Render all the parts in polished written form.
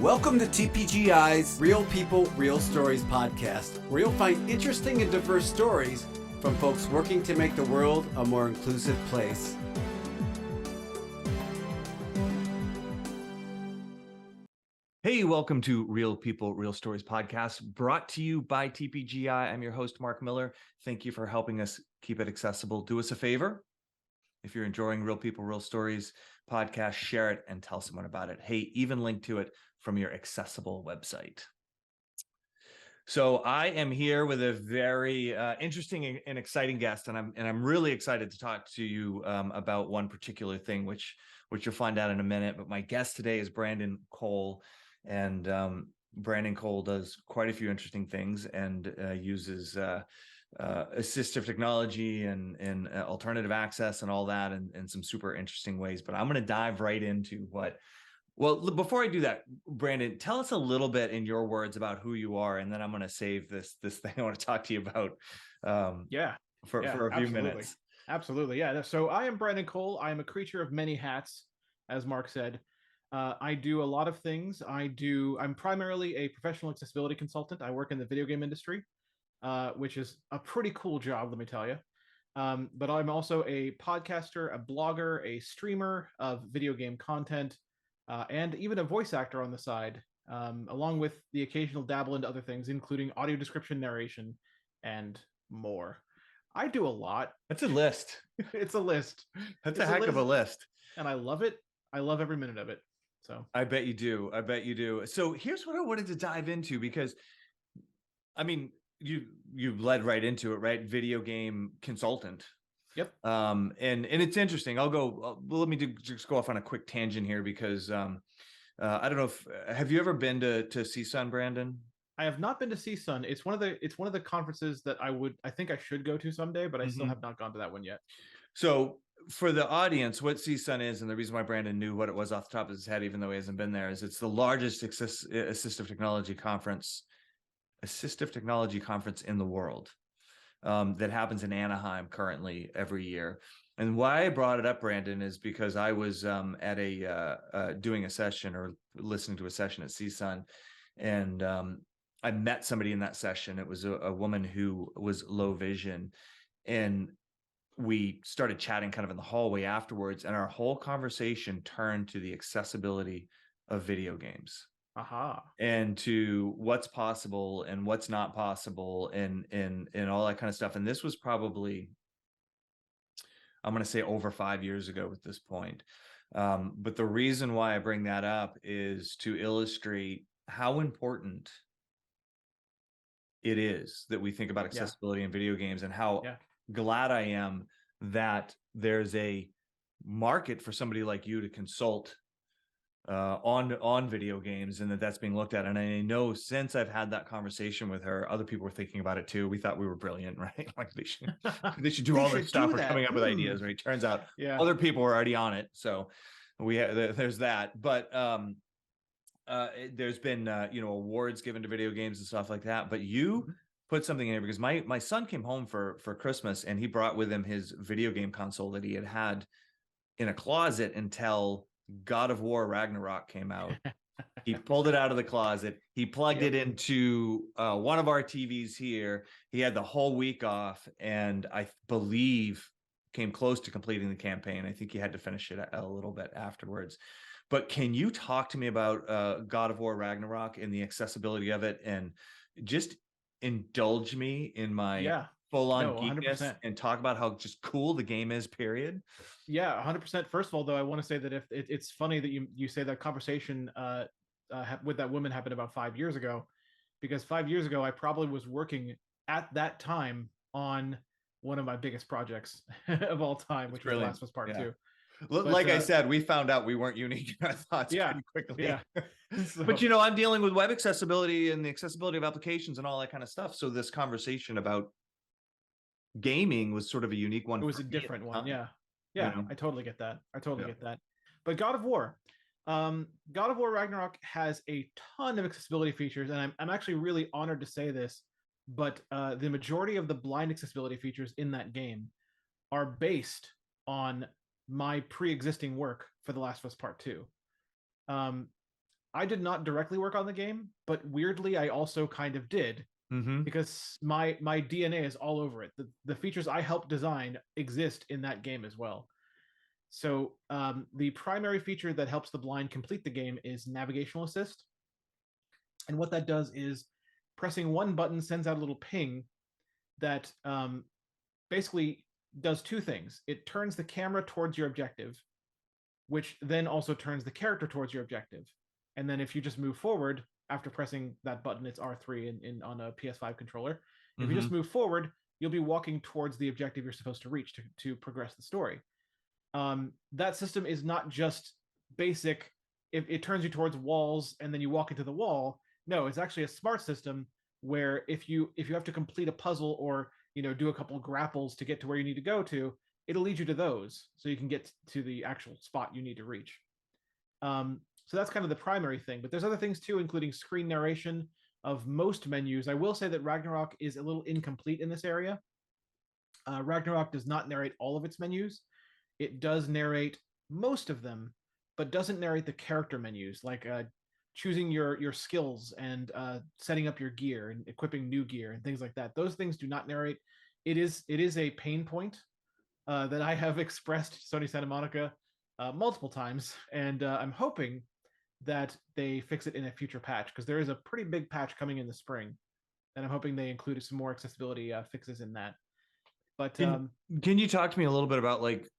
Welcome to TPGI's Real People, Real Stories podcast, where you'll find interesting and diverse stories from folks working to make the world a more inclusive place. Hey, welcome to Real People, Real Stories podcast, brought to you by TPGI. I'm your host, Mark Miller. Thank you for helping us keep it accessible. Do us a favor. If you're enjoying Real People, Real Stories podcast, share it and tell someone about it. Hey, even link to it from your accessible website. So I am here with a very interesting and exciting guest, and I'm really excited to talk to you about one particular thing, which you'll find out in a minute. But my guest today is Brandon Cole, and Brandon Cole does quite a few interesting things and uses assistive technology and alternative access and all that in some super interesting ways. But I'm going to dive right into well, before I do that, Brandon, tell us a little bit in your words about who you are, and then I'm going to save this thing I want to talk to you about for a few minutes. Absolutely. Yeah. So I am Brandon Cole. I am a creature of many hats, as Mark said. I do a lot of things. I'm primarily a professional accessibility consultant. I work in the video game industry, which is a pretty cool job, let me tell you. But I'm also a podcaster, a blogger, a streamer of video game content, and even a voice actor on the side, along with the occasional dabble into other things, including audio description, narration, and more. I do a lot. That's a list. It's a list. That's a heck of a list. And I love it. I love every minute of it. So I bet you do. I bet you do. So here's what I wanted to dive into, because I mean, you led right into it, right? Video game consultant. Yep. And it's interesting. Let me just go off on a quick tangent here, because I don't know have you ever been to CSUN, Brandon? I have not been to CSUN. It's one of the conferences that I think I should go to someday, but I still have not gone to that one yet. So for the audience, what CSUN is, and the reason why Brandon knew what it was off the top of his head, even though he hasn't been there, is it's the largest assistive technology conference in the world. That happens in Anaheim currently every year. And why I brought it up, Brandon, is because I was at doing a session or listening to a session at CSUN, and I met somebody in that session. It was a woman who was low vision, and we started chatting kind of in the hallway afterwards, and our whole conversation turned to the accessibility of video games. And to what's possible and what's not possible and all that kind of stuff. And this was probably, I'm going to say, over 5 years ago at this point. But the reason why I bring that up is to illustrate how important it is that we think about accessibility in video games, and how glad I am that there's a market for somebody like you to consult on video games, and that's being looked at. And I know since I've had that conversation with her, other people were thinking about it too. We thought we were brilliant, right? Like they should do all this stuff. We're coming up with ideas, right? Turns out other people were already on it. So there's that. But there's been awards given to video games and stuff like that. But you put something in here, because my son came home for Christmas, and he brought with him his video game console that he had in a closet until God of War Ragnarok came out. He pulled it out of the closet. He plugged it into one of our TVs here. He had the whole week off, and I believe came close to completing the campaign. I think he had to finish it a little bit afterwards. But can you talk to me about God of War Ragnarok and the accessibility of it, and just indulge me in my full-on geekness 100%. and talk about how just cool the game is, period? Yeah, 100%. First of all, though, I want to say that if it's funny that you say that conversation with that woman happened about 5 years ago, because 5 years ago I probably was working at that time on one of my biggest projects of all time, which was Last of Us Part 2. Like I said, we found out we weren't unique in our thoughts pretty quickly. Yeah. But I'm dealing with web accessibility and the accessibility of applications and all that kind of stuff. So this conversation about gaming was sort of a unique one. It was a different one. Yeah. I totally get that. Get that. But God of War Ragnarok has a ton of accessibility features, and I'm actually really honored to say this, but the majority of the blind accessibility features in that game are based on my pre-existing work for The Last of Us Part 2. I did not directly work on the game, but weirdly, I also kind of did Mm-hmm. because my DNA is all over it. The features I helped design exist in that game as well. So the primary feature that helps the blind complete the game is navigational assist. And what that does is pressing one button sends out a little ping that basically does two things. It turns the camera towards your objective, which then also turns the character towards your objective. And then if you just move forward after pressing that button, it's R3 on a PS5 controller. If you just move forward, you'll be walking towards the objective you're supposed to reach to progress the story. That system is not just basic. It turns you towards walls and then you walk into the wall. No, it's actually a smart system where if you have to complete a puzzle or do a couple grapples to get to where you need to go to, it'll lead you to those so you can get to the actual spot you need to reach. So that's kind of the primary thing, but there's other things too, including screen narration of most menus. I will say that Ragnarok is a little incomplete in this area. Ragnarok does not narrate all of its menus. It does narrate most of them, but doesn't narrate the character menus, like choosing your skills and setting up your gear and equipping new gear and things like that. Those things do not narrate. It is a pain point that I have expressed to Sony Santa Monica multiple times, and I'm hoping that they fix it in a future patch, because there is a pretty big patch coming in the spring, and I'm hoping they included some more accessibility fixes in that. But can you talk to me a little bit about like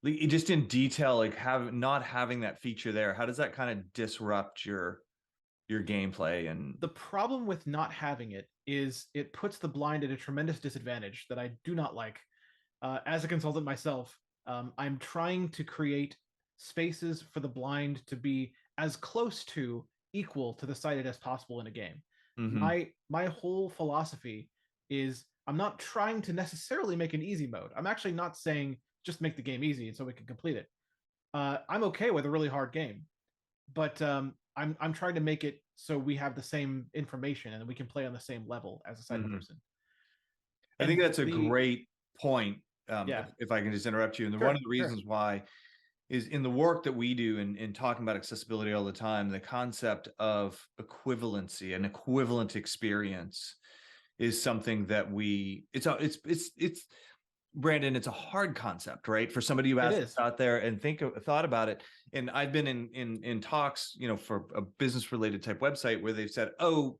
just in detail, like not having that feature there? How does that kind of disrupt your gameplay? And the problem with not having it is it puts the blind at a tremendous disadvantage that I do not like. As a consultant myself, I'm trying to create spaces for the blind to be as close to equal to the sighted as possible in a game. My whole philosophy is I'm not trying to necessarily make an easy mode. I'm actually not saying just make the game easy so we can complete it. I'm okay with a really hard game, but I'm trying to make it so we have the same information and we can play on the same level as a sighted person. I think that's a great point. Yeah. If I can just interrupt you. And Sure, one of the reasons why is in the work that we do in talking about accessibility all the time, the concept of equivalency and equivalent experience is something that it's Brandon, it's a hard concept, right? For somebody who has out there and thought about it. And I've been in talks, for a business related type website where they've said, oh,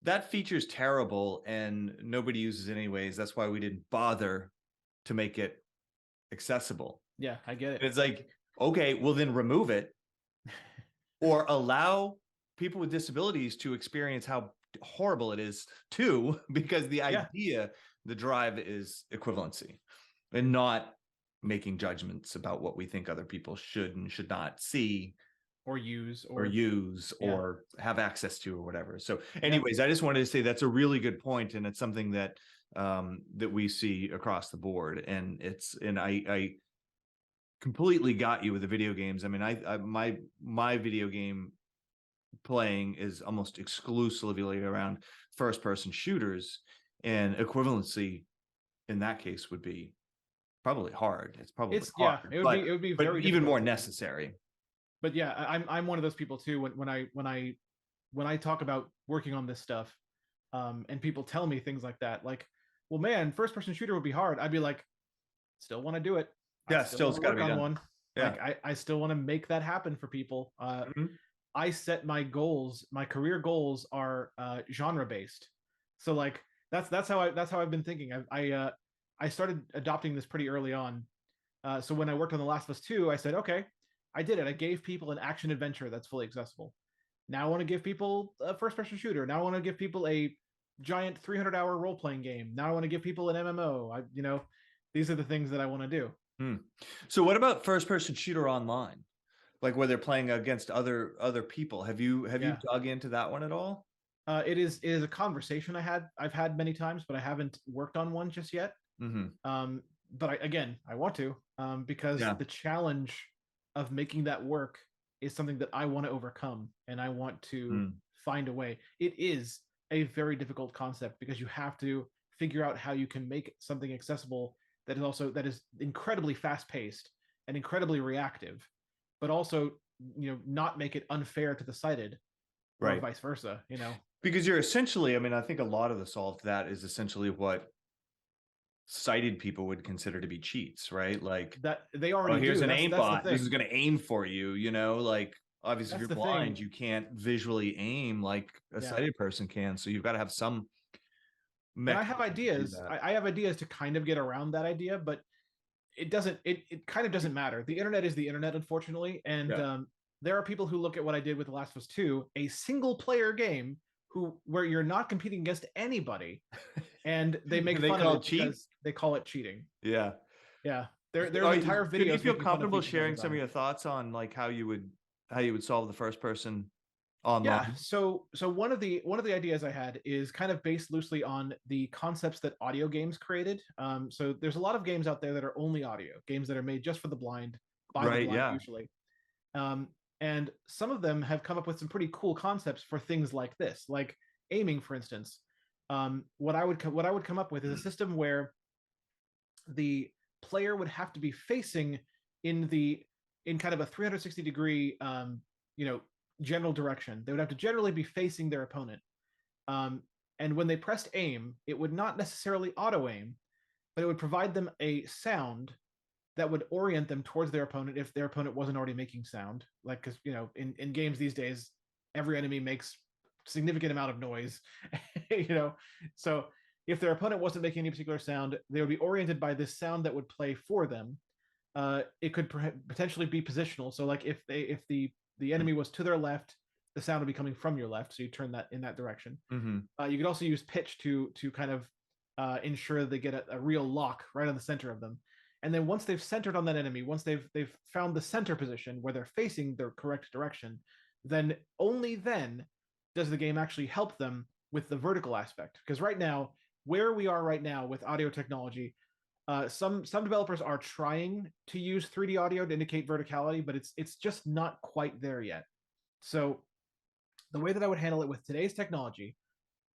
that feature is terrible and nobody uses it anyways. That's why we didn't bother to make it accessible. Yeah, I get it. And it's like, okay, well then remove it or allow people with disabilities to experience how horrible it is too, because the idea, the drive is equivalency and not making judgments about what we think other people should and should not see or use or have access to or whatever. So anyways, I just wanted to say that's a really good point, and it's something that that we see across the board. And I completely got you with the video games. I mean, my video game playing is almost exclusively around first person shooters, and equivalency in that case would be probably hard. It's probably hard, it would be very even more necessary. But yeah, I'm one of those people too. When I talk about working on this stuff, and people tell me things like that, like, well, man, first person shooter would be hard. I'd be like, still want to do it. Yeah, still it's got to be done. One. Yeah. Like I still want to make that happen for people. I set my goals. My career goals are genre based. So like that's how I've been thinking. I started adopting this pretty early on. So when I worked on The Last of Us 2, I said, okay, I did it. I gave people an action adventure that's fully accessible. Now I want to give people a first person shooter. Now I want to give people a giant 300-hour role playing game. Now I want to give people an MMO. These are the things that I want to do. So what about first person shooter online? Like where they're playing against other people. Have you dug into that one at all? It is a conversation I've had many times, but I haven't worked on one just yet. But I want to, because the challenge of making that work is something that I want to overcome, and I want to find a way. It is a very difficult concept because you have to figure out how you can make something accessible that is incredibly fast paced and incredibly reactive, but also not make it unfair to the sighted, or Right. vice versa. Because you're essentially, I mean, I think a lot of the solve to that is essentially what sighted people would consider to be cheats, right? Like, that they oh, already here's do. an That's the aimbot. This thing. is going to aim for you, like obviously if That's you're the blind, thing. you can't visually aim like a Yeah. sighted person can. So you've got to have some And I have mechanism to do ideas. that. I have ideas to kind of get around that idea, but it kind of doesn't matter. The internet is the internet, unfortunately. And Yeah. there are people who look at what I did with The Last of Us 2, a single player game where you're not competing against anybody, and they make They fun call of it it cheat? because they call it cheating. Yeah. Yeah. There's Oh, entire could you videos. feel making fun of comfortable features sharing all the some of time. your thoughts on like how you would solve the first person Yeah. online? So one of the ideas I had is kind of based loosely on the concepts that audio games created. So there's a lot of games out there that are only audio, games that are made just for the blind, by the Right, blind yeah. usually. And some of them have come up with some pretty cool concepts for things like this, like aiming, for instance. What I would come up with is a system where the player would have to be facing in kind of a 360 degree general direction. They would have to generally be facing their opponent. And when they pressed aim, it would not necessarily auto aim, but it would provide them a sound that would orient them towards their opponent if their opponent wasn't already making sound. Like, because in games these days, every enemy makes significant amount of noise. So if their opponent wasn't making any particular sound, they would be oriented by this sound that would play for them. It could potentially be positional. So like if the enemy was to their left, the sound would be coming from your left, so you turn that in that direction. Mm-hmm. You could also use pitch to kind of ensure that they get a real lock right on the center of them. And then once they've centered on that enemy, once they've found the center position where they're facing their correct direction, then only then does the game actually help them with the vertical aspect. Because right now, where we are right now with audio technology, some developers are trying to use 3D audio to indicate verticality, but it's just not quite there yet. So the way that I would handle it with today's technology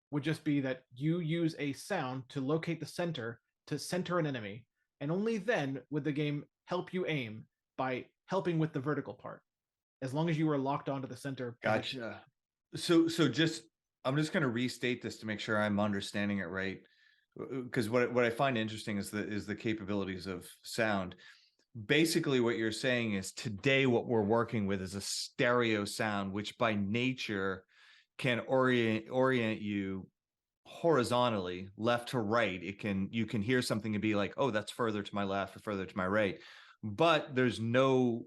would just be that you use a sound to locate the center, to center an enemy, and only then would the game help you aim by helping with the vertical part, as long as you were locked onto the center position. Gotcha. So I'm just going to restate this to make sure I'm understanding it right, because what I find interesting is the capabilities of sound. Basically, what you're saying is today what we're working with is a stereo sound, which by nature can orient you horizontally, left to right. You can hear something and be like, oh, that's further to my left or further to my right, but there's no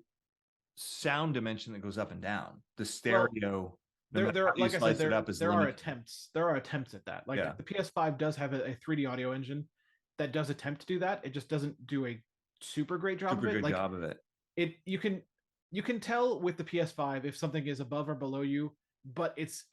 sound dimension that goes up and down. The stereo, Like I said, there are attempts at that. Like the PS5 does have a 3D audio engine that does attempt to do that. It just doesn't do a super great job of it. You can tell with the PS5 if something is above or below you, but it's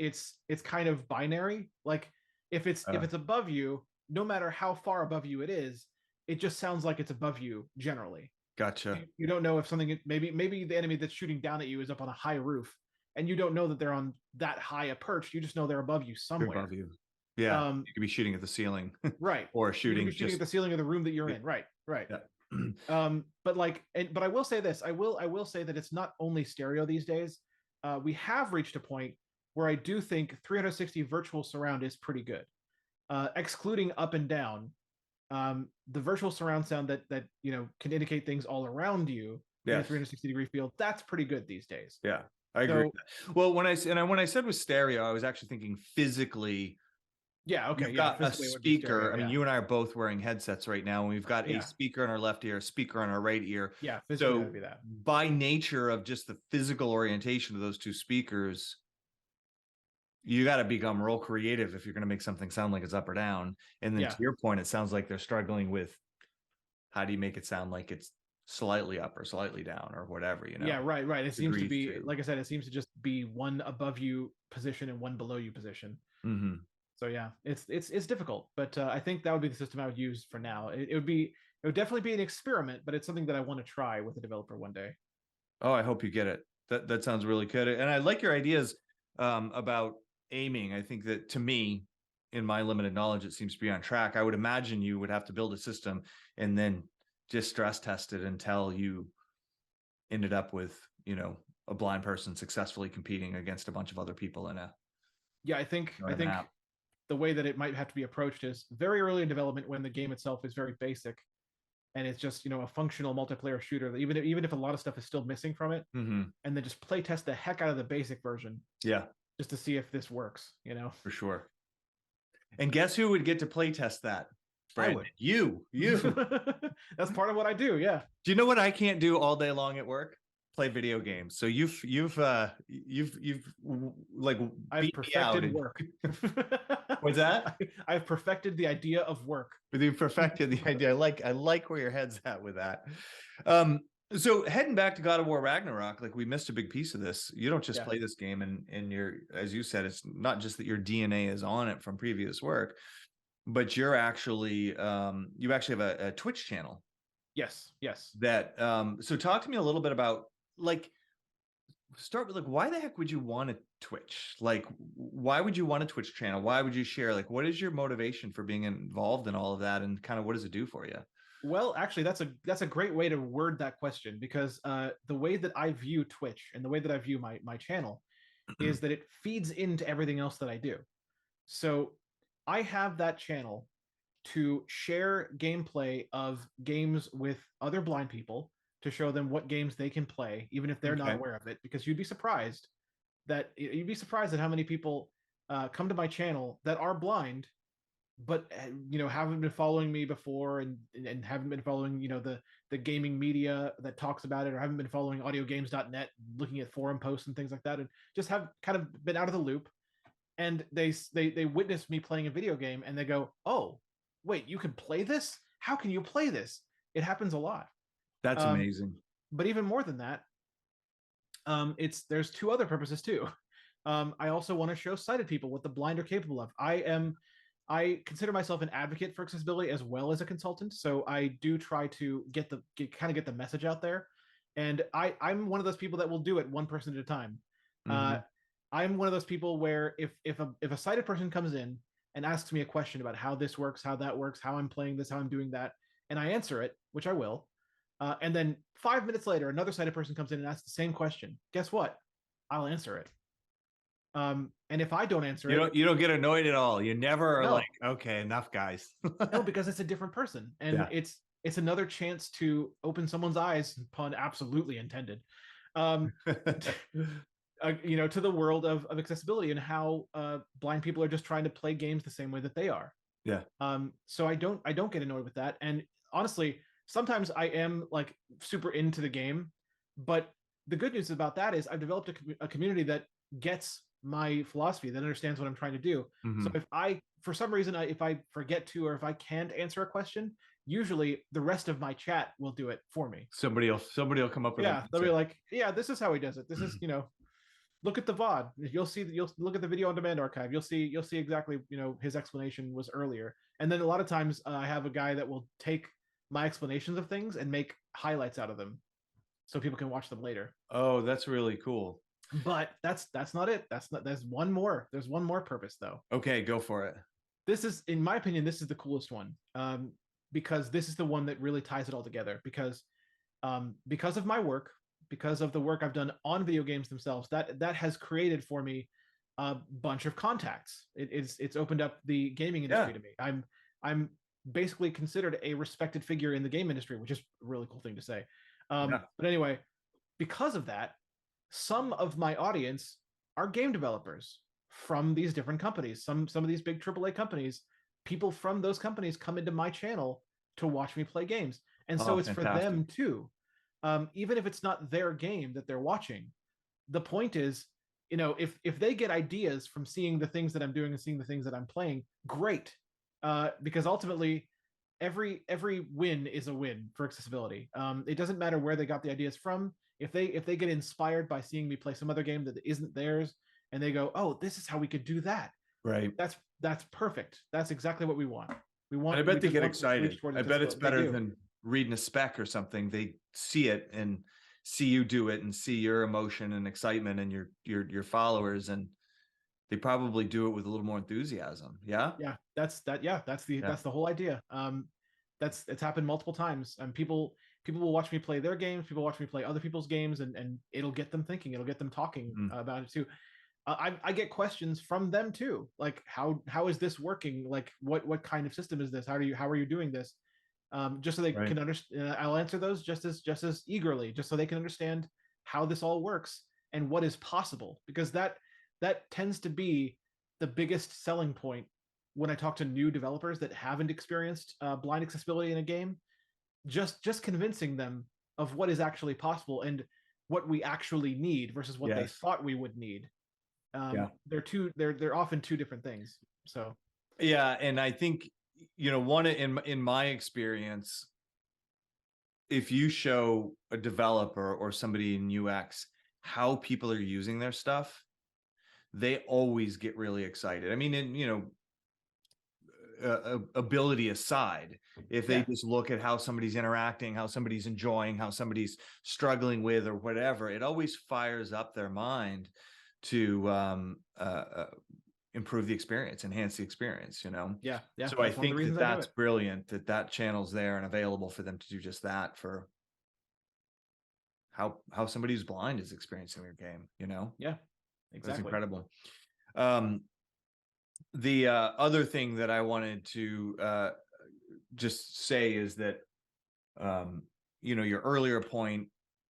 kind of binary. Like if it's above you, no matter how far above you it is, it just sounds like it's above you generally. Gotcha. You don't know if something, maybe the enemy that's shooting down at you is up on a high roof, and you don't know that they're on that high a perch. You just know they're above you somewhere. They're above you. Yeah, you could be shooting at the ceiling, right? Or shooting at the ceiling of the room that you're in, right? Yeah. But I will say this. I will say that it's not only stereo these days. We have reached a point where I do think 360 virtual surround is pretty good, excluding up and down. The virtual surround sound that can indicate things all around you in a 360 degree field, that's pretty good these days. Yeah, I agree. Well, when I said with stereo, I was actually thinking physically. Yeah, okay. You've got a speaker. I mean, you and I are both wearing headsets right now, and we've got a speaker in our left ear, a speaker in our right ear. Yeah, physically that'd be that. By nature of just the physical orientation of those two speakers, you got to become real creative if you're going to make something sound like it's up or down. And then to your point, it sounds like they're struggling with how do you make it sound like it's slightly up or slightly down or whatever, Yeah, right. It seems to be, like I said, it seems to just be one above you position and one below you position. Mm-hmm. So yeah, it's difficult, but I think that would be the system I would use for now. It would definitely be an experiment, but it's something that I want to try with a developer one day. Oh, I hope you get it. That sounds really good. And I like your ideas about aiming. I think that, to me, in my limited knowledge, it seems to be on track. I would imagine you would have to build a system and then just stress test it until you ended up with, a blind person successfully competing against a bunch of other people in a Yeah, I think an app. the way that it might have to be approached is very early in development when the game itself is very basic and it's just, a functional multiplayer shooter. Even if a lot of stuff is still missing from it, Mm-hmm. and then just play test the heck out of the basic version. Yeah, just to see if this works. for sure. And guess who would get to play test that? Brandon. I would. You. That's part of what I do. Yeah. Do you know what I can't do all day long at work? Play video games. So you've like I've perfected work. What's that? I've perfected the idea of work. You perfected the idea. I like where your head's at with that. So heading back to God of War Ragnarok, like we missed a big piece of this. You don't just play this game and you're, as you said, it's not just that your DNA is on it from previous work, but you're actually you actually have a Twitch channel. Yes. That so talk to me a little bit about, like, start with, like, why the heck would you want a Twitch? Like, why would you want a Twitch channel? Why would you share? Like, what is your motivation for being involved in all of that, and kind of what does it do for you? Well, actually, that's a great way to word that question, because the way that I view Twitch and the way that I view my channel is that it feeds into everything else that I do. So I have that channel to share gameplay of games with other blind people, to show them what games they can play, even if they're not aware of it, because you'd be surprised at how many people come to my channel that are blind, but haven't been following me before and haven't been following the gaming media that talks about it, or haven't been following audiogames.net, looking at forum posts and things like that, and just have kind of been out of the loop. And they witness me playing a video game and they go, "Oh, wait, you can play this? How can you play this?" It happens a lot. That's amazing. But even more than that, there's two other purposes too. I also want to show sighted people what the blind are capable of. I consider myself an advocate for accessibility as well as a consultant, so I do try to get the message out there. And I'm one of those people that will do it one person at a time. I'm one of those people where if a sighted person comes in and asks me a question about how this works, how that works, how I'm playing this, how I'm doing that, and I answer it, which I will, and then 5 minutes later, another sighted person comes in and asks the same question. Guess what? I'll answer it. And if I don't answer you don't get annoyed at all. You never are No. like, okay, enough, guys. No, because it's a different person, and it's another chance to open someone's eyes, pun absolutely intended, to the world of accessibility and how blind people are just trying to play games the same way that they are. Yeah. So I don't get annoyed with that. And honestly, sometimes I am like super into the game, but the good news about that is I've developed a community that gets my philosophy, that understands what I'm trying to do. So if I, for some reason, if I forget to, or if I can't answer a question, usually the rest of my chat will do it for me. Somebody will come up with they'll be like, yeah, this is how he does it. This is, look at the VOD. You'll look at the video on demand archive. You'll see exactly, his explanation was earlier. And then a lot of times I have a guy that will take my explanations of things and make highlights out of them so people can watch them later. Oh, that's really cool. But that's not it. There's one more purpose though. Okay, go for it. This is, in my opinion, this is the coolest one. Because this is the one that really ties it all together, because of my work, because of the work I've done on video games themselves, that has created for me a bunch of contacts. It's opened up the gaming industry to me. I'm basically considered a respected figure in the game industry, which is a really cool thing to say. But anyway, because of that, some of my audience are game developers from these different companies. Some of these big AAA companies, people from those companies come into my channel to watch me play games. And so it's fantastic for them too. Even if it's not their game that they're watching, the point is, if they get ideas from seeing the things that I'm doing and seeing the things that I'm playing, great. Because ultimately, every win is a win for accessibility. It doesn't matter where they got the ideas from. If they get inspired by seeing me play some other game that isn't theirs, and they go, "Oh, this is how we could do that," right? That's perfect. That's exactly what we want. We want. And I bet they get excited. I bet it's better than reading a spec or something. They see it and see you do it and see your emotion and excitement and your followers, and they probably do it with a little more enthusiasm. Yeah. Yeah. That's the whole idea. It's happened multiple times, and people, people will watch me play their games, people watch me play other people's games, and it'll get them thinking, it'll get them talking about it too. I get questions from them too, like how is this working, like what kind of system is this, how are you doing this, just so they Right. can understand. I'll answer those just as eagerly, just so they can understand how this all works and what is possible, because that tends to be the biggest selling point when I talk to new developers that haven't experienced blind accessibility in a game. Just convincing them of what is actually possible and what we actually need versus what they Yes. thought we would need. Yeah. They're often two different things. So Yeah, and I think, you know, one in my experience, if you show a developer or somebody in UX how people are using their stuff, they always get really excited. I mean, and you know, ability aside, if they Yeah. just look at how somebody's interacting, how somebody's enjoying, how somebody's struggling with or whatever, it always fires up their mind to improve the experience, enhance the experience, you know? yeah, So I that's one of the think that reasons I do that's it. brilliant that that channel's there and available for them to do just that, for how somebody who's blind is experiencing their game, you know? Yeah, That's exactly. incredible. The other thing that I wanted to just say is that you know, your earlier point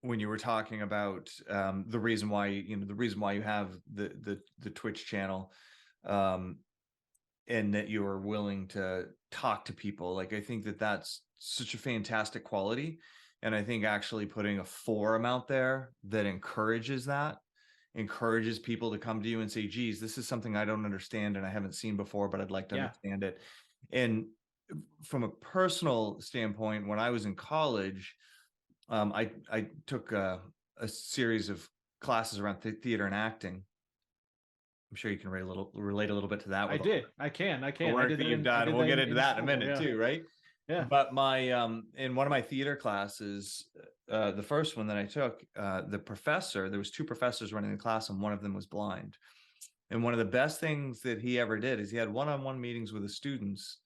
when you were talking about the reason why, you know, the reason why you have the Twitch channel, and that you are willing to talk to people, like I think that that's such a fantastic quality, and I think actually putting a forum out there that encourages people to come to you and say, geez, this is something I don't understand and I haven't seen before, but I'd like to Yeah. understand it. And from a personal standpoint, when I was in college, I took a series of classes around theater and acting. I'm sure you can relate a little bit to that. I With did. I can. the work that you've done. We'll get into that in a minute too, right? Yeah. But my in one of my theater classes, the first one that I took, the professor, there was two professors running the class, and one of them was blind. And one of the best things that he ever did is he had one-on-one meetings with the students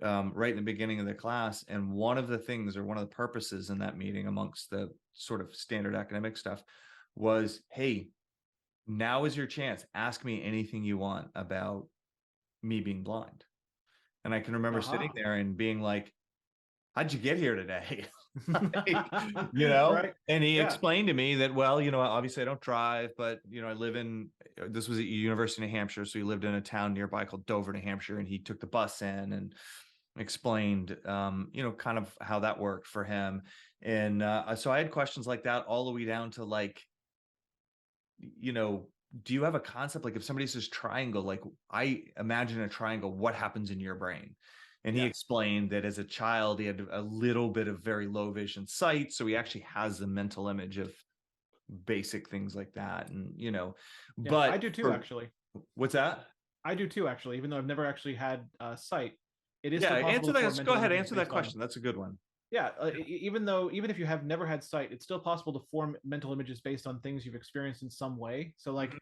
right in the beginning of the class. And one of the things, or one of the purposes in that meeting, amongst the sort of standard academic stuff, was, hey, now is your chance. Ask me anything you want about me being blind. And I can remember sitting there and being like, how'd you get here today? You know? Right. And he Yeah. explained to me that, well, you know, obviously I don't drive, but, you know, I live in, this was at University of New Hampshire. So he lived in a town nearby called Dover, New Hampshire, and he took the bus in and explained, you know, kind of how that worked for him. And so I had questions like that all the way down to like, you know, do you have a concept? Like if somebody says triangle, like I imagine a triangle, what happens in your brain? And he Yeah. explained that as a child, he had a little bit of very low vision sight. So he actually has the mental image of basic things like that. And, you know, Yeah, but I do too, actually. What's that? I do too, actually, even though I've never actually had sight. It is Yeah, still possible answer to form that. Go mental ahead, images answer that based on- question. That's a good one. Yeah, even if you have never had sight, it's still possible to form mental images based on things you've experienced in some way. So like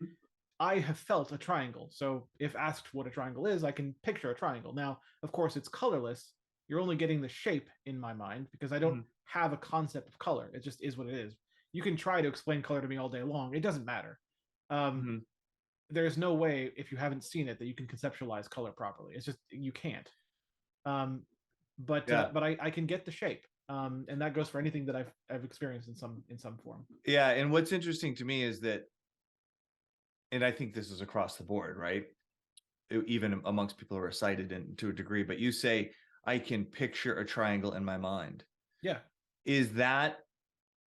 I have felt a triangle. So if asked what a triangle is, I can picture a triangle. Now, of course, it's colorless. You're only getting the shape in my mind because I don't have a concept of color. It just is what it is. You can try to explain color to me all day long. It doesn't matter. There's no way, if you haven't seen it, that you can conceptualize color properly. It's just you can't. But I can get the shape, and that goes for anything that I've experienced in some form. Yeah, and what's interesting to me is that, and I think this is across the board, right? Even amongst people who are sighted and to a degree, but you say, I can picture a triangle in my mind. Yeah. Is that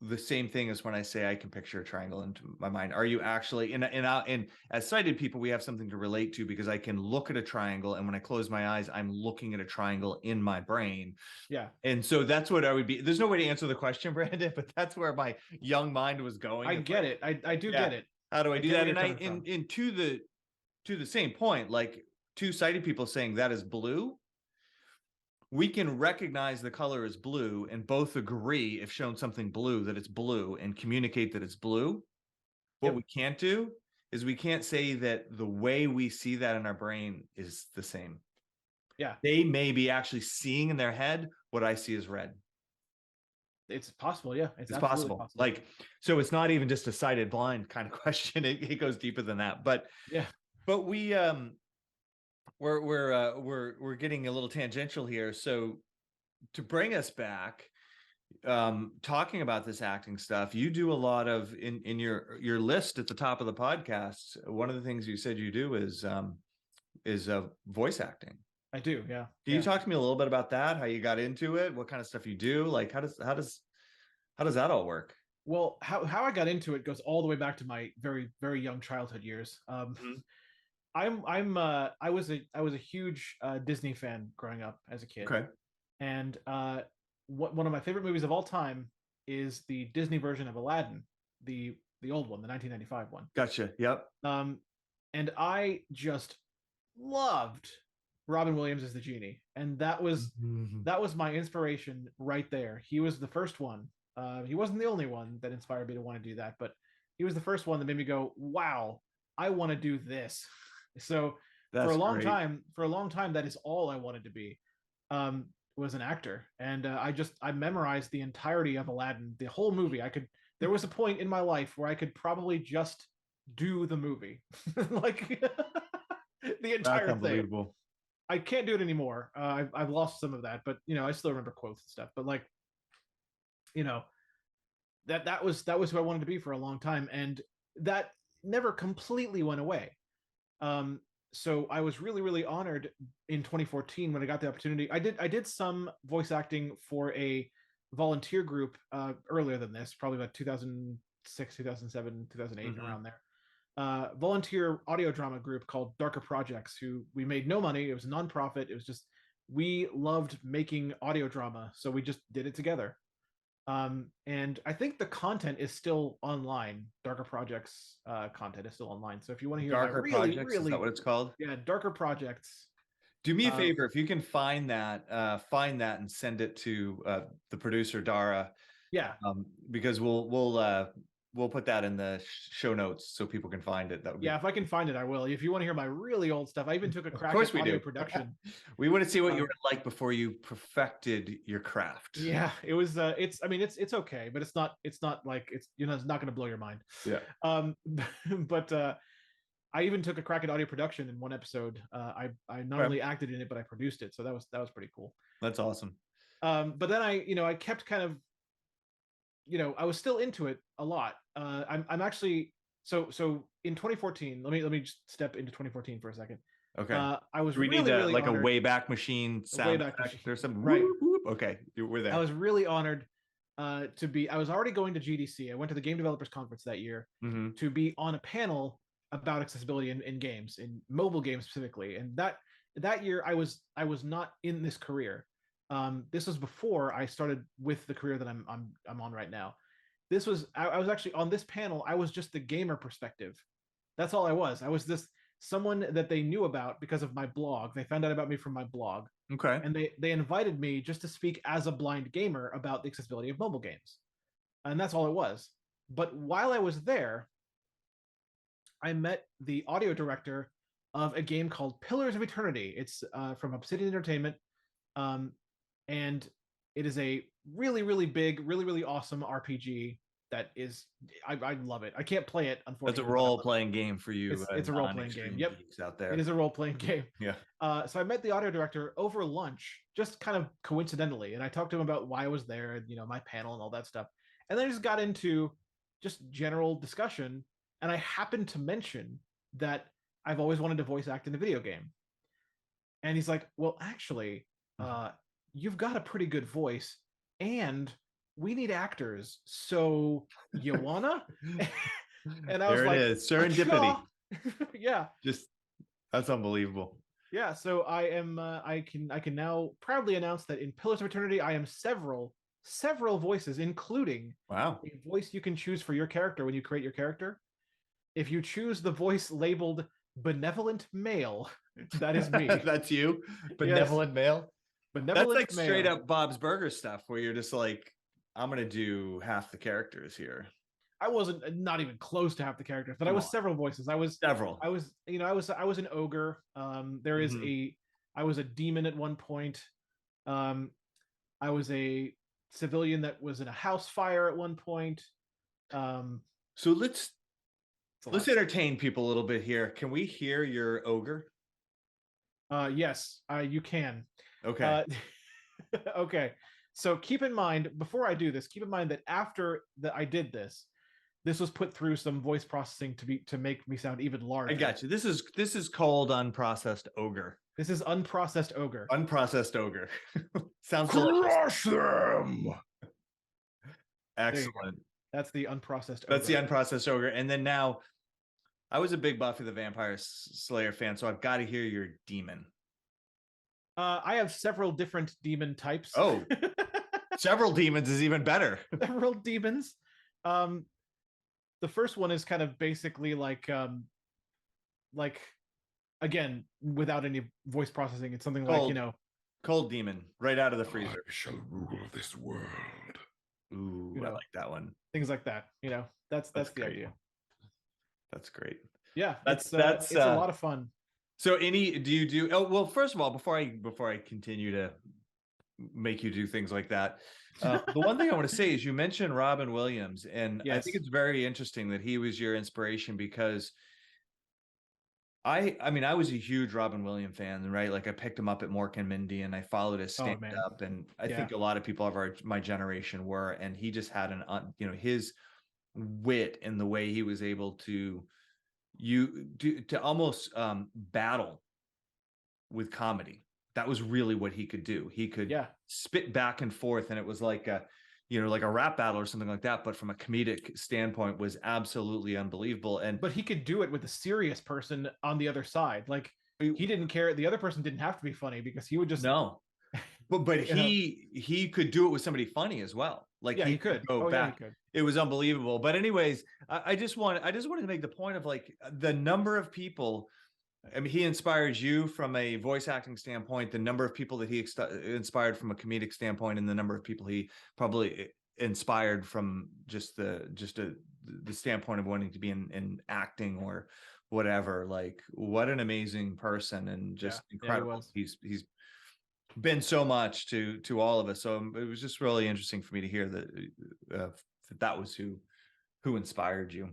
the same thing as when I say I can picture a triangle into my mind? Are you actually, and as sighted people, we have something to relate to because I can look at a triangle, and when I close my eyes, I'm looking at a triangle in my brain. Yeah. And so that's what I would be. There's no way to answer the question, Brandon, but that's where my young mind was going. I get it. I do get it. How do I do that? And to the same point, like two sighted people saying that is blue, we can recognize the color as blue and both agree, if shown something blue, that it's blue and communicate that it's blue. What we can't do is we can't say that the way we see that in our brain is the same. Yeah. They may be actually seeing in their head what I see as red. It's possible. Yeah, It's absolutely possible. Like, so it's not even just a sighted blind kind of question. It goes deeper than that. But yeah, we're getting a little tangential here. So to bring us back, talking about this acting stuff, you do a lot of in your list at the top of the podcast. One of the things you said you do is voice acting. I do. Yeah. Can you talk to me a little bit about that? How you got into it? What kind of stuff you do? Like, how does that all work? Well, how I got into it goes all the way back to my very, very young childhood years. I was a huge Disney fan growing up as a kid. Okay. And one of my favorite movies of all time is the Disney version of Aladdin, the old one, the 1995 one. Gotcha. Yep. And I just loved Robin Williams as the genie, and that was my inspiration right there. He was the first one. He wasn't the only one that inspired me to want to do that, but he was the first one that made me go, "Wow, I want to do this." So for a long time, that is all I wanted to be. Was an actor, and I memorized the entirety of Aladdin, the whole movie. There was a point in my life where I could probably just do the movie, like the entire thing. I can't do it anymore. I've lost some of that, but I still remember quotes and stuff. But like, that was who I wanted to be for a long time, and that never completely went away. So I was really, really honored in 2014 when I got the opportunity. I did some voice acting for a volunteer group earlier than this, probably about 2006, 2007, 2008, around there. Volunteer audio drama group called Darker Projects, who we made no money. It was a nonprofit. It was just, we loved making audio drama, so we just did it together. And I think the content is still online. Darker Projects content is still online. So if you want to hear Darker Projects, is that what it's called? Yeah, Darker Projects. Do me a favor, if you can find that and send it to the producer Dara. Yeah. Because we'll put that in the show notes so people can find it. That would be... if I can find it, I will. If you want to hear my really old stuff, I even took a crack at audio production. We want to see what you were like before you perfected your craft. Yeah, it was. It's okay, but it's not like it's not going to blow your mind. Yeah. But I even took a crack at audio production in one episode. I not only acted in it, but I produced it. So that was pretty cool. That's awesome. But then I kept kind of, I was still into it a lot. I'm actually so in 2014. Let me just step into 2014 for a second. Okay. I was. Do we need really like honored. a Wayback Machine sound effect or something? Right. Whoop, whoop. Okay, we're there. I was really honored to be. I was already going to GDC. I went to the Game Developers Conference that year to be on a panel about accessibility in games, in mobile games specifically. And that year, I was not in this career. This was before I started with the career that I'm on right now. I was actually on this panel. I was just the gamer perspective. That's all I was. I was this someone that they knew about because of my blog. They found out about me from my blog. Okay. And they invited me just to speak as a blind gamer about the accessibility of mobile games. And that's all it was. But while I was there, I met the audio director of a game called Pillars of Eternity. It's from Obsidian Entertainment. And it is a really, really big, really, really awesome RPG that is, I love it. I can't play it, unfortunately. It's a role-playing game for you. It's a role-playing game. Yep. Out there. It is a role-playing game. Yeah. So I met the audio director over lunch, just kind of coincidentally, and I talked to him about why I was there, my panel and all that stuff. And then I just got into just general discussion, and I happened to mention that I've always wanted to voice act in a video game. And he's like, well, actually, you've got a pretty good voice, and we need actors. So you wanna? And I was like, it is. Serendipity. Yeah. Just, that's unbelievable. Yeah. So I am, I can now proudly announce that in Pillars of Eternity, I am several voices, including a voice you can choose for your character when you create your character. If you choose the voice labeled Benevolent Male, that is me. That's you? Benevolent Male? Benevolent That's like Male. straight up Bob's Burgers stuff where you're just like, I'm going to do half the characters here. I wasn't not even close to half the characters, but I was several voices. I was an ogre. There is I was a demon at one point. I was a civilian that was in a house fire at one point. So let's Lot. entertain people a little bit here. Can we hear your ogre? Yes, you can. Okay. Okay. So keep in mind, before I do this, keep in mind that after that I did this, this was put through some voice processing to make me sound even larger. I got you. This is called unprocessed ogre. This is unprocessed ogre. Unprocessed ogre. Sounds Crush them. Excellent. That's the unprocessed ogre. That's the unprocessed ogre. And then now, I was a big Buffy the Vampire Slayer fan, so I've got to hear your demon. I have several different demon types. Oh, several demons is even better. Several demons. The first one is kind of basically like again, without any voice processing, it's something like, cold demon right out of the freezer. I shall rule this world. Ooh, I like that one. Things like that. That's the great. idea. That's great. Yeah, that's it's a lot of fun. So do you do? Oh, well, first of all, before I continue to make you do things like that, the one thing I want to say is you mentioned Robin Williams, and yes. I think it's very interesting that he was your inspiration, because I was a huge Robin Williams fan, right? Like I picked him up at Mork and Mindy, and I followed his stand up, and I think a lot of people of my generation were, and he just had his wit in the way he was able to almost battle with comedy. That was really what he could do. He could spit back and forth, and it was like a rap battle or something like that, but from a comedic standpoint was absolutely unbelievable. But he could do it with a serious person on the other side. Like he didn't care. The other person didn't have to be funny, because he would just but he could do it with somebody funny as well. Like he could go back. He could. It was unbelievable. But anyways, I just wanted to make the point of like the number of people. I mean, he inspired you from a voice acting standpoint, the number of people that he inspired from a comedic standpoint, and the number of people he probably inspired from just the standpoint of wanting to be in acting or whatever. Like, what an amazing person, and just incredible. He's been so much to all of us. So it was just really interesting for me to hear that was who inspired you.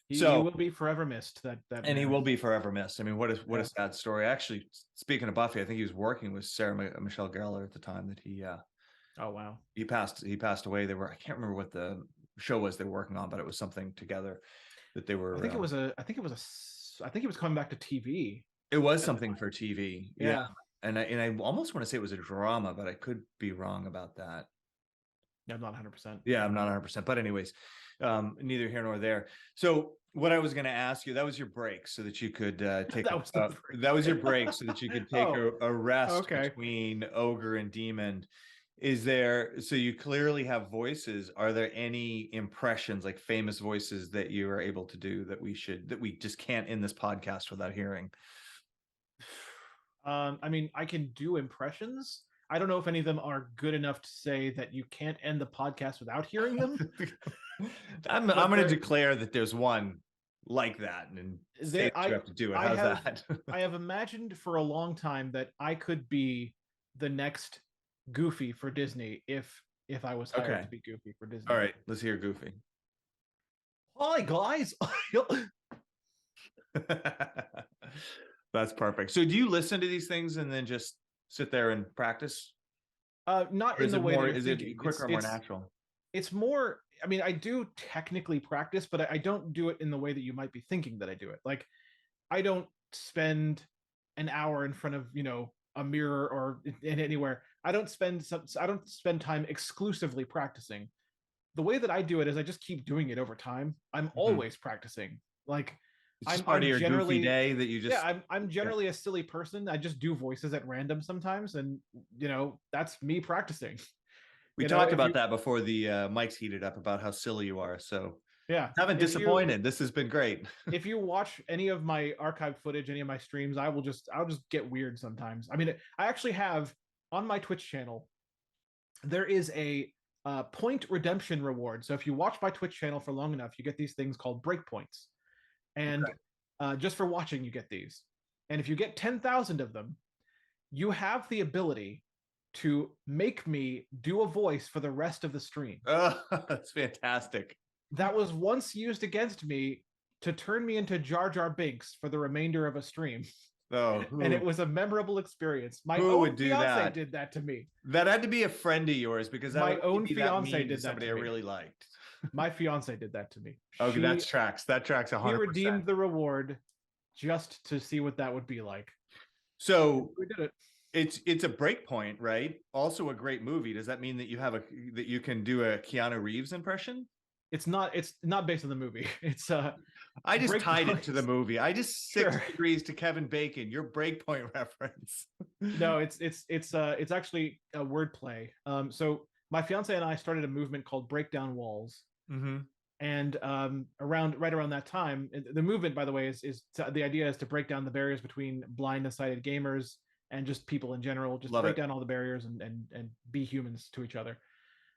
He will be forever missed. He will be forever missed. I mean, what a sad story. Actually, speaking of Buffy, I think he was working with Sarah Michelle Gellar at the time that he. Oh wow. He passed away. I can't remember what the show was they were working on, but it was something together that they were. I think it was coming back to TV. It was something for TV. Yeah. And I almost want to say it was a drama, but I could be wrong about that. Yeah, I'm not 100%. Yeah, I'm not 100%. But anyways, neither here nor there. So what I was going to ask you, that was your break so that you could take that was your break so that you could take a rest between ogre and demon. So you clearly have voices. Are there any impressions, like famous voices, that you are able to do that we just can't in this podcast without hearing? I mean, I can do impressions. I don't know if any of them are good enough to say that you can't end the podcast without hearing them. I'm going to declare that there's one like that, and say that you have to do it. How's that? I have imagined for a long time that I could be the next Goofy for Disney if I was hired to be Goofy for Disney. All right, let's hear Goofy. Hi guys. That's perfect. So do you listen to these things and then just sit there and practice? Not in the way that is it quicker or more natural? It's more, I mean, I do technically practice, but I don't do it in the way that you might be thinking that I do it. Like, I don't spend an hour in front of, a mirror or in anywhere. I don't spend time exclusively practicing. The way that I do it is I just keep doing it over time. I'm always practicing. Like, it's just part of your goofy day that you just. Yeah, I'm generally a silly person. I just do voices at random sometimes, and that's me practicing. We talked about that before the mics heated up about how silly you are. So yeah, haven't disappointed. This has been great. If you watch any of my archived footage, any of my streams, I'll just get weird sometimes. I mean, I actually have on my Twitch channel, there is a point redemption reward. So if you watch my Twitch channel for long enough, you get these things called breakpoints. And just for watching, you get these. And if you get 10,000 of them, you have the ability to make me do a voice for the rest of the stream. Oh, that's fantastic. That was once used against me to turn me into Jar Jar Binks for the remainder of a stream. Oh, And it was a memorable experience. My who own would do fiance that? did that to me. That had to be a friend of yours, because My that own would be that fiance mean to did that somebody to I me. really liked. My fiance did that to me. Okay, that tracks. That tracks 100%. He redeemed the reward just to see what that would be like. So We did it. it's a break point, right? Also a great movie. Does that mean that you can do a Keanu Reeves impression? It's not based on the movie. It's I just tied it to the Breakpoint. movie. I just Sure. 6 degrees to Kevin Bacon, your breakpoint reference. No, it's actually a wordplay. So my fiance and I started a movement called Breakdown Walls. Mm-hmm. And right around that time, the movement, by the way, is the idea is to break down the barriers between blind and sighted gamers and just people in general. Just Love break it. down all the barriers and be humans to each other.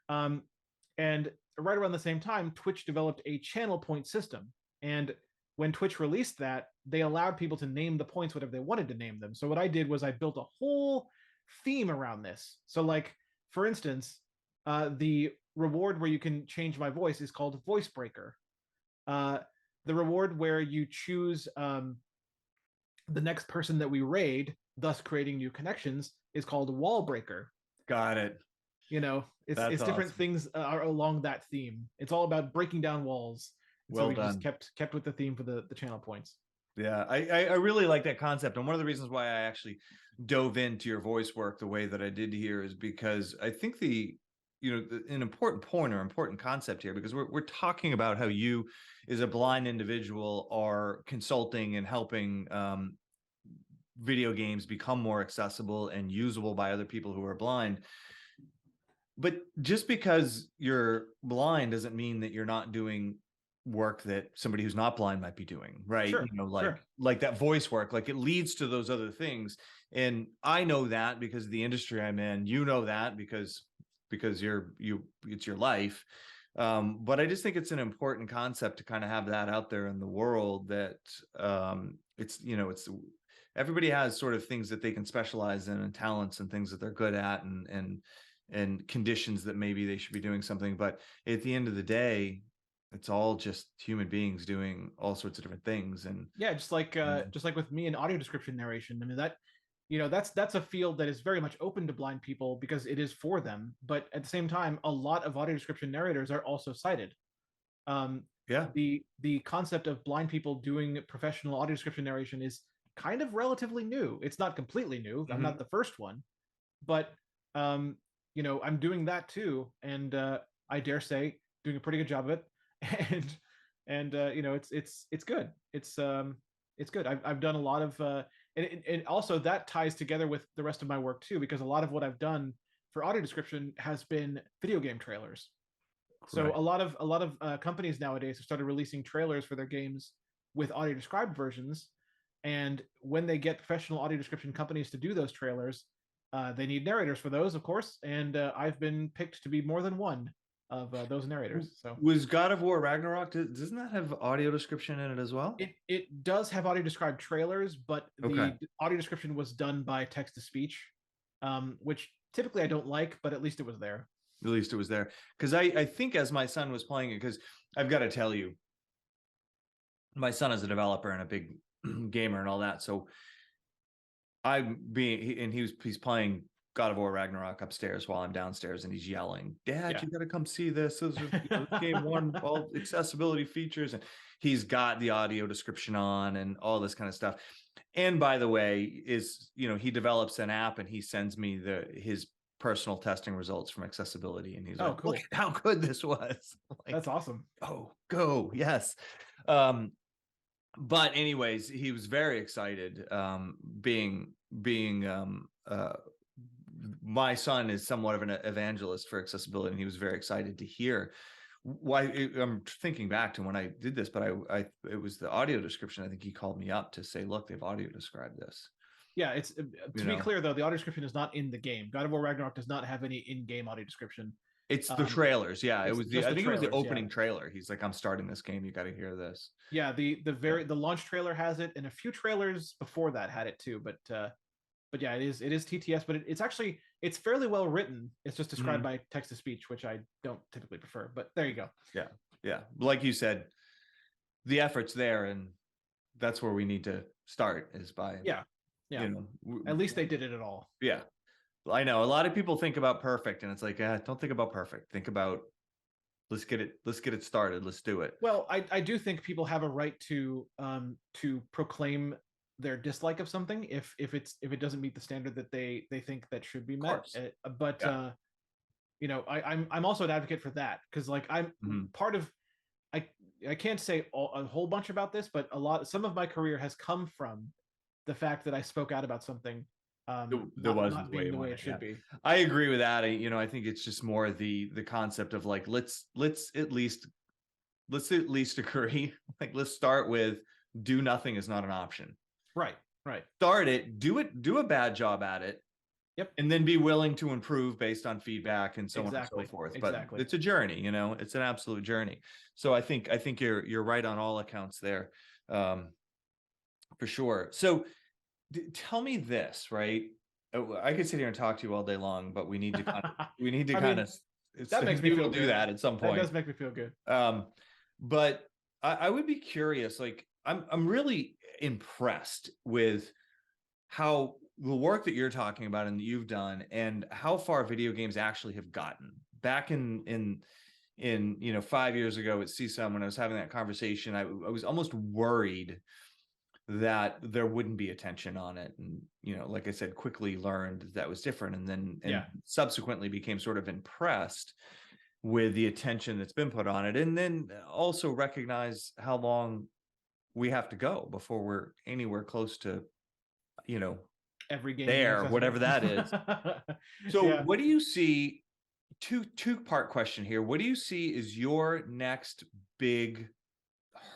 And right around the same time, Twitch developed a channel point system. And when Twitch released that, they allowed people to name the points whatever they wanted to name them. So what I did was I built a whole theme around this. So, like, for instance, the reward where you can change my voice is called Voice Breaker. The reward where you choose the next person that we raid, thus creating new connections, is called Wall Breaker. Got it. You know, it's different awesome. things are along that theme. It's all about breaking down walls. And Well so we done. just kept with the theme for the channel points. Yeah, I really like that concept. And one of the reasons why I actually dove into your voice work the way that I did here is because I think an important point or important concept here, because we're talking about how you as a blind individual are consulting and helping video games become more accessible and usable by other people who are blind. But just because you're blind doesn't mean that you're not doing work that somebody who's not blind might be doing, right? Sure, Like that voice work, like it leads to those other things. And I know that because of the industry I'm in. You know that because it's your life. But I just think it's an important concept to kind of have that out there in the world, that it's everybody has sort of things that they can specialize in and talents and things that they're good at and conditions that maybe they should be doing something. But at the end of the day, it's all just human beings doing all sorts of different things. And yeah, just like with me in audio description narration. I mean, that that's a field that is very much open to blind people because it is for them. But at the same time, a lot of audio description narrators are also sighted. Yeah, the concept of blind people doing professional audio description narration is kind of relatively new. It's not completely new. I'm not the first one, but I'm doing that too, and I dare say doing a pretty good job of it. And it's good. It's good. I've done a lot of and also that ties together with the rest of my work too, because a lot of what I've done for audio description has been video game trailers. So right. a lot of companies nowadays have started releasing trailers for their games with audio described versions, and when they get professional audio description companies to do those trailers, they need narrators for those, of course, and I've been picked to be more than one of those narrators. So was God of War Ragnarok, doesn't that have audio description in it as well? It does have audio described trailers, but Okay. the audio description was done by text to speech, which typically I don't like, but at least it was there. At least it was there. Because I think as my son was playing it, because I've got to tell you, my son is a developer and a big gamer and all that. So he's playing God of War Ragnarok upstairs while I'm downstairs, and he's yelling, "Dad, Yeah. you got to come see this. This game won all accessibility features." And he's got the audio description on and all this kind of stuff. And by the way, he develops an app and he sends me his personal testing results from accessibility, and he's like, cool. "Look at how good this was." Like, That's awesome. oh, go, yes. But anyways, he was very excited. Being my son is somewhat of an evangelist for accessibility, and he was very excited to hear why. I'm thinking back to when I did this, but it was the audio description. I think he called me up to say, "Look, they've audio described this." Yeah, it's to be clear though, the audio description is not in the game. God of War Ragnarok does not have any in-game audio description. It's the trailers. Yeah, it was I think it was the trailers, opening trailer. He's like, "I'm starting this game. You got to hear this." Yeah, the launch trailer has it, and a few trailers before that had it too. But but yeah, it is TTS, but it's actually it's fairly well written. It's just described by text to speech, which I don't typically prefer. But there you go. Yeah. Like you said, the effort's there, and that's where we need to start is by Yeah. At least they did it at all. Yeah. I know a lot of people think about perfect, and it's like, don't think about perfect. Think about let's get it started. Let's do it. Well, I do think people have a right to proclaim their dislike of something if it doesn't meet the standard that they think that should be met. But you know, I'm also an advocate for that, because like I'm part of I can't say a whole bunch about this, but some of my career has come from the fact that I spoke out about something not being the way it should be. I agree with that. I think it's just more the concept of like let's at least agree. Like let's start with do nothing is not an option. Right. Start it, do a bad job at it. Yep. And then be willing to improve based on feedback and so on and so forth. But it's a journey, it's an absolute journey. So I think you're right on all accounts there, for sure. So tell me this, right? I could sit here and talk to you all day long, but we need to kind of that makes me feel do good. that at some point. That does make me feel good. But I would be curious, like I'm really impressed with how the work that you're talking about and that you've done, and how far video games actually have gotten. Back in 5 years ago at CSUN, when I was having that conversation, I was almost worried that there wouldn't be attention on it, and like I said, quickly learned that was different, and then subsequently became sort of impressed with the attention that's been put on it, and then also recognize how long we have to go before we're anywhere close to every game there, whatever that is. So what do you see? Two-part question here. What do you see is your next big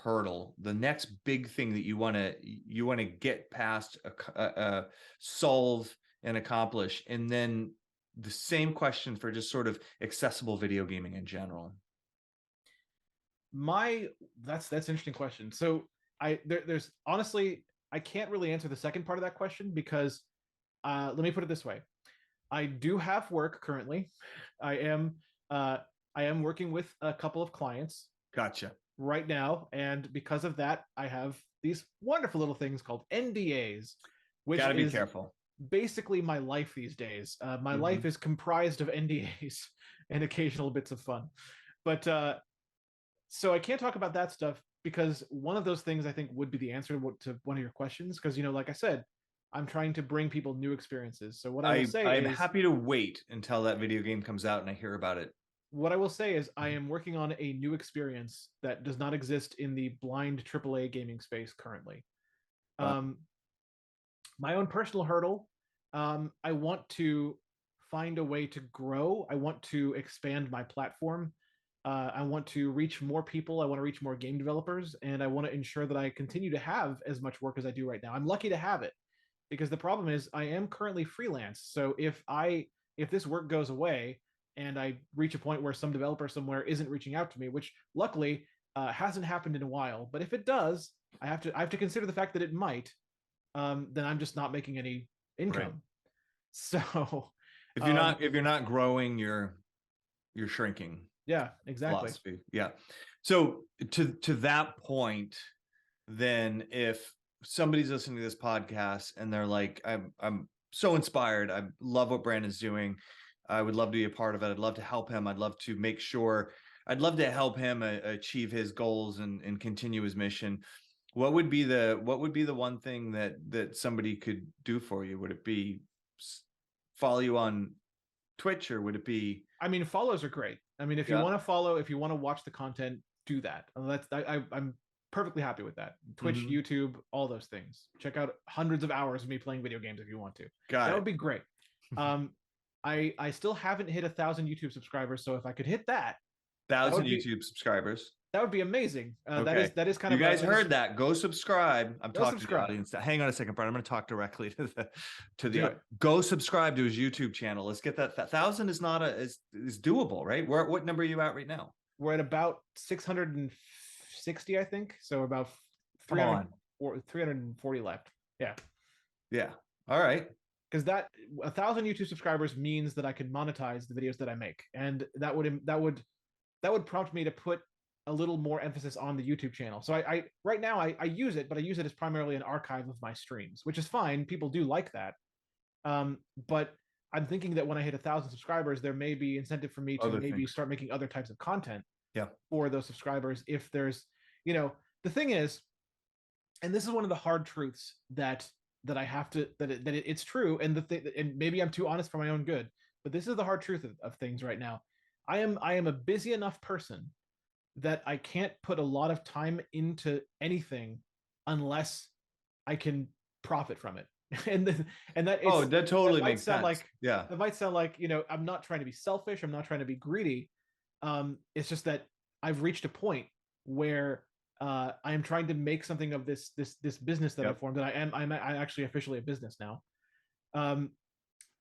hurdle, the next big thing that you want to get past, solve and accomplish? And then the same question for just sort of accessible video gaming in general. That's an interesting question. So there's honestly, I can't really answer the second part of that question, because let me put it this way. I do have work currently. I am working with a couple of clients. Gotcha. Right now, and because of that, I have these wonderful little things called NDAs, which gotta be careful. Basically my life these days. My life is comprised of NDAs and occasional bits of fun. But so I can't talk about that stuff, because one of those things I think would be the answer to one of your questions, because like I said, I'm trying to bring people new experiences. So what I will say I'm happy to wait until that video game comes out and I hear about it. What I will say is I am working on a new experience that does not exist in the blind AAA gaming space currently. My own personal hurdle, I want to find a way to grow. I want to expand my platform. I want to reach more people. I want to reach more game developers, and I want to ensure that I continue to have as much work as I do right now. I'm lucky to have it, because the problem is I am currently freelance. So if this work goes away and I reach a point where some developer somewhere isn't reaching out to me, which luckily hasn't happened in a while, but if it does, I have to consider the fact that it might. Then I'm just not making any income. Right. So if you're not growing, you're shrinking. Yeah, exactly. Philosophy. Yeah. So to that point, then if somebody's listening to this podcast and they're like, I'm so inspired, I love what Brandon's doing, I would love to be a part of it, I'd love to help him, I'd love to help him achieve his goals and continue his mission, what would be the one thing that somebody could do for you? Would it be follow you on Twitch, or would it be? I mean, follows are great. I mean, if you want to follow, if you want to watch the content, do that. I'm perfectly happy with that. Twitch, YouTube, all those things. Check out hundreds of hours of me playing video games if you want to. That would be great. I still haven't hit 1,000 YouTube subscribers, so if I could hit that 1,000 YouTube subscribers, that would be amazing. Okay. That is kind of. You guys heard just, that? Go subscribe. I'm talking subscribe. to the audience. Hang on a second, Brian. I'm going to talk directly to the. Go subscribe to his YouTube channel. Let's get that 1,000 is not is doable, right? What number are you at right now? We're at about 660, I think. So about 340 left. Yeah. Yeah. All right. because that 1,000 YouTube subscribers means that I can monetize the videos that I make, and that would prompt me to put a little more emphasis on the YouTube channel. So I right now I use it, but I use it as primarily an archive of my streams, which is fine. People do like that. But I'm thinking that when I hit 1,000 subscribers, there may be incentive for me to Other maybe things. start making other types of content Yeah. for those subscribers. If there's, the thing is, and this is one of the hard truths that I have to it's true, and and maybe I'm too honest for my own good, but this is the hard truth of things right now. I am a busy enough person that I can't put a lot of time into anything unless I can profit from it. and that That totally that might makes sound sense. like Yeah. that might sound like, I'm not trying to be selfish, I'm not trying to be greedy. It's just that I've reached a point where I am trying to make something of this business that I Yep. formed, and I'm actually officially a business now. And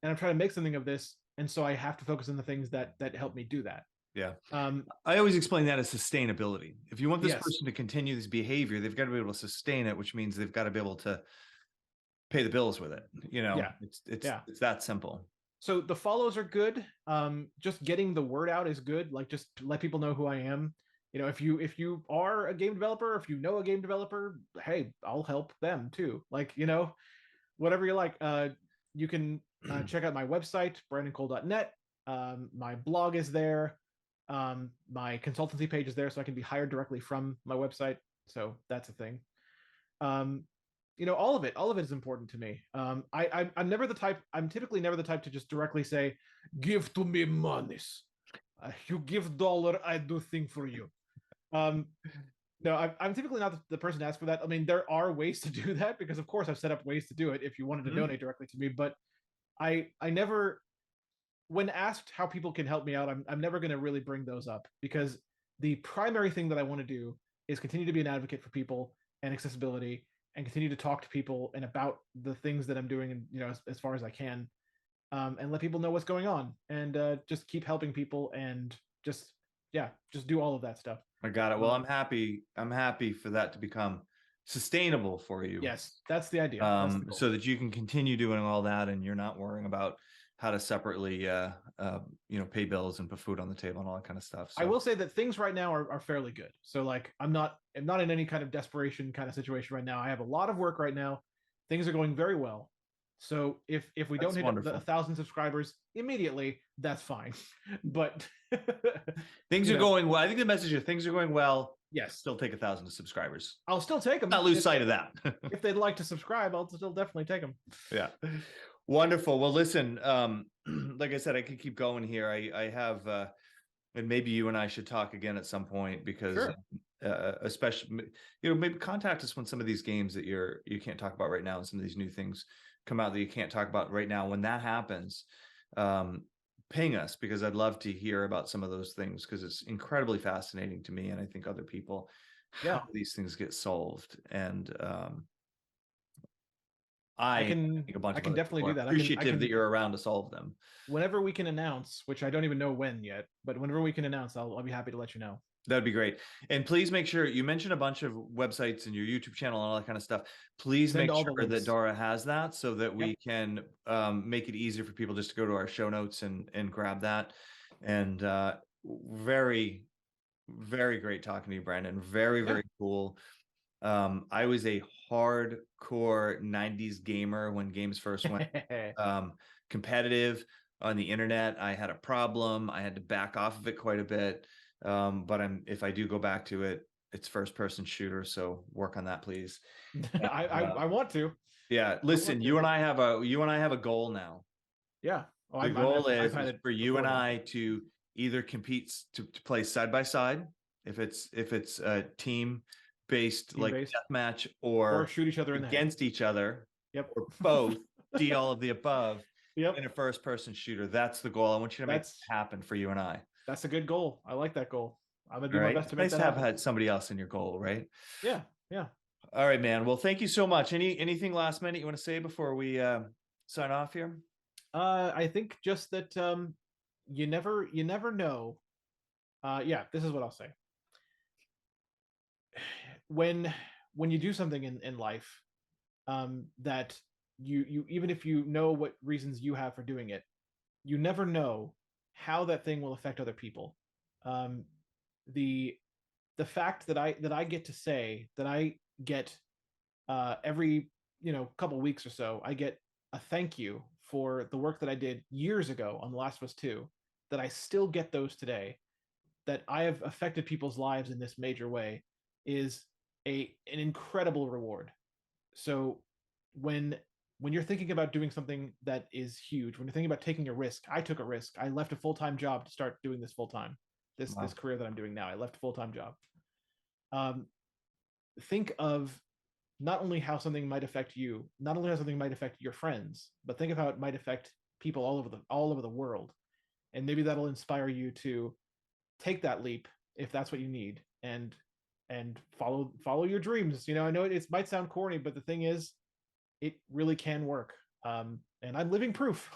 I'm trying to make something of this, and so I have to focus on the things that help me do that. Yeah. Um, I always explain that as sustainability. If you want this Yes. person to continue this behavior, they've got to be able to sustain it, which means they've got to be able to pay the bills with it. Yeah. It's that simple. So the follows are good. Just getting the word out is good. Like, just let people know who I am. If you are a game developer, if you know a game developer, hey, I'll help them too. Like, whatever you like. You can check out my website, brandoncole.net. My blog is there. My consultancy page is there, so I can be hired directly from my website. So that's a thing. All of it is important to me. I'm never the type. I'm typically never the type to just directly say, "Give to me monies. You give dollar, I do thing for you." No, I'm typically not the person to ask for that. I mean, there are ways to do that, because of course I've set up ways to do it if you wanted to donate directly to me. But I never, when asked how people can help me out, I'm never going to really bring those up, because the primary thing that I want to do is continue to be an advocate for people and accessibility, and continue to talk to people and about the things that I'm doing, and as far as I can, and let people know what's going on, and just keep helping people, and just do all of that stuff. I got it. Well, I'm happy for that to become sustainable for you. Yes, that's the idea. That's the goal. So that you can continue doing all that, and you're not worrying about how to separately pay bills and put food on the table and all that kind of stuff. So I will say that things right now are fairly good. So, like, I'm not in any kind of desperation kind of situation right now. I have a lot of work right now. Things are going very well. So if we don't That's hit wonderful. 1,000 subscribers immediately, that's fine. But things are going well. I think the message is things are going well. Yes, Still take 1,000 subscribers. I'll still take them. Not lose sight of that. If they'd like to subscribe, I'll still definitely take them. Yeah. Wonderful. Well, listen, like I said, I could keep going here. I have, and maybe you and I should talk again at some point, because Sure. especially, maybe contact us when some of these games that you can't talk about right now, and some of these new things come out that you can't talk about right now. When that happens, ping us, because I'd love to hear about some of those things, because it's incredibly fascinating to me, and I think other people, how these things get solved. And I can definitely do that. Appreciative that you're around to solve them. Whenever we can announce, which I don't even know when yet, but whenever we can announce, I'll be happy to let you know. That'd be great. And please make sure you mentioned a bunch of websites and your YouTube channel and all that kind of stuff. Please make sure that Dara has that, so that we can make it easier for people just to go to our show notes and grab that. And very, very great talking to you, Brandon. Very, very cool. I was a hardcore 90s gamer when games first went competitive on the internet. I had a problem. I had to back off of it quite a bit. But if I do go back to it, it's first person shooter. So work on that, please. I want to. Yeah. Listen, you and I have a goal now. Yeah. The goal is for you and I to either compete to play side by side, if it's a team based like deathmatch, or shoot each other against each other. Yep. Or both. D all of the above. Yep. In a first person shooter. That's the goal. I want you to make it happen for you and I. That's a good goal. I like that goal. I'm gonna do my best to make nice that to have happen. had somebody else in your goal, right? Yeah. All right, man. Well, thank you so much. Anything last minute you want to say before we sign off here? I think just that you never know. This is what I'll say. When you do something in life that you even if you know what reasons you have for doing it, you never know how that thing will affect other people. Um, the fact that I get to say that I get every couple weeks or so, I get a thank you for the work that I did years ago on The Last of Us 2, that I still get those today, that I have affected people's lives in this major way, is an incredible reward. So when you're thinking about doing something that is huge, when you're thinking about taking a risk, I took a risk. I left a full-time job to start doing this full-time. This career that I'm doing now, I left a full-time job. Think of not only how something might affect you, not only how something might affect your friends, but think of how it might affect people all over the world. And maybe that'll inspire you to take that leap if that's what you need, and follow your dreams. I know it might sound corny, but the thing is, it really can work. And I'm living proof.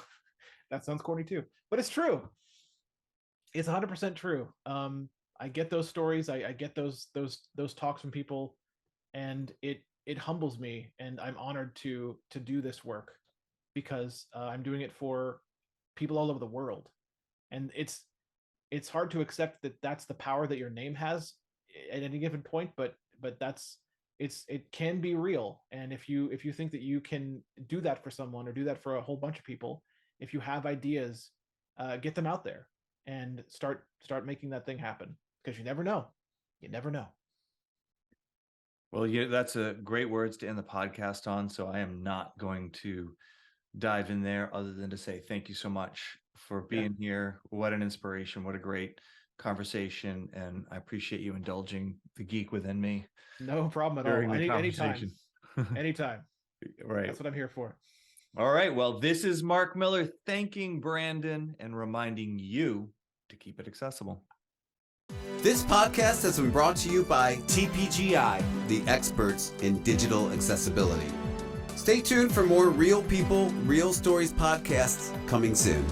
That sounds corny too, but it's true. It's 100% true. I get those stories. I get those talks from people, and it humbles me, and I'm honored to do this work, because I'm doing it for people all over the world. And it's hard to accept that that's the power that your name has at any given point, but it can be real. And if you think that you can do that for someone, or do that for a whole bunch of people, if you have ideas, get them out there and start making that thing happen, because you never know. Well, yeah, that's a great words to end the podcast on. So I am not going to dive in there other than to say thank you so much for being here. What an inspiration. What a great conversation. And I appreciate you indulging the geek within me. No problem at all. Anytime. Anytime. Right. That's what I'm here for. All right. Well, this is Mark Miller thanking Brandon and reminding you to keep it accessible. This podcast has been brought to you by TPGI, the experts in digital accessibility. Stay tuned for more Real People, Real Stories podcasts coming soon.